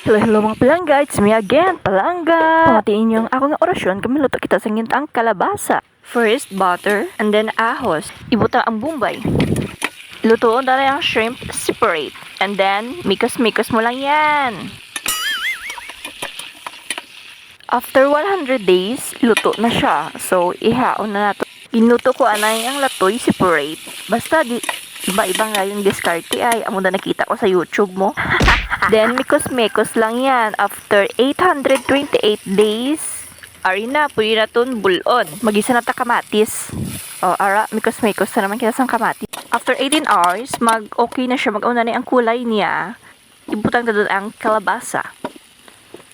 Hello, hello mga palangga, it's me again, palangga. Pamatiin niyo ang ako nga orasyon, kamiluto kita sa ngintang kalabasa. First, butter, and then ahos. Ibuta ang bumbay. Lutuon na ang shrimp separate. And then, mikos-mikos mo lang yan. After 100 days, luto na siya. So, ihaon na nato. Ginuto ko anay ang latoy separate. Basta, iba-iba nga yung diskarte ay amo na nakita ko sa YouTube mo. Then, mikos-mikos lang yan. After 828 days, ari na, pwede na itong bulon. Mag-isa na ta kamatis. O, ara, mikos-mikos na naman kita sa kamatis. After 18 hours, mag-okay na siya. Mag-una na ang kulay niya. Ibutang na doon ang kalabasa.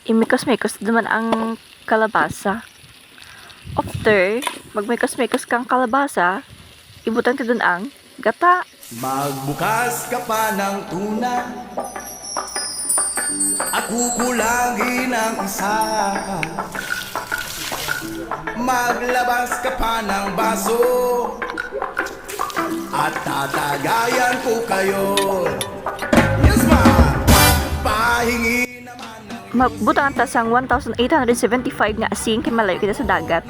Imikos-mikos naman ang kalabasa. After, magmikos-mikos kang kalabasa, ibutang na doon ang gata. Magbukas ka pa ng tuna at kukulangin ang isa. Maglabas ka pa ng baso at tatagayan ko kayo. Yes ma! Pahingi naman ng Magbutang ta sang 1,875 nga asin kay malayo kita sa dagat.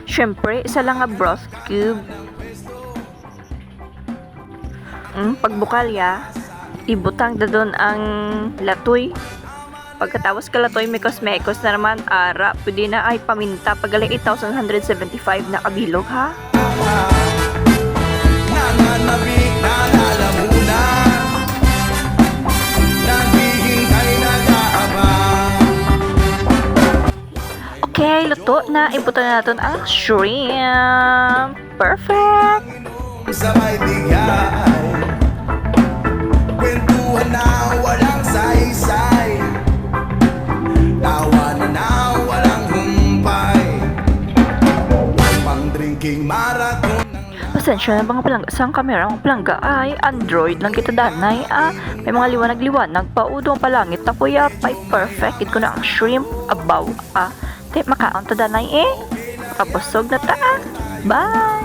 Syempre, isa lang nga broth cube. Pagbukal ibutang da doon ang latoy. Pagkatapos ka latoy, mikos-mikos na naman, ara, pwede na ay paminta. Paggali 8,175 na kabilog ha. nananabik na lalamunan, naghihintay nag-aabang. Okay, luto na. Ibutang na natin ang shrimp. Perfect! Sabay bigay, kwentuhan na walang saysay, tawa na walang humpay, pang drinking marathon. Pasensya na mga palangga. Sa camera mga palangga ay Android lang kita danay. May mga liwanag-liwanag pa. Udong palangit na kuya. Pay perfect. It ko na ang shrimp abaw. Te makaon ta danay eh. Kapusog na ta. Bye!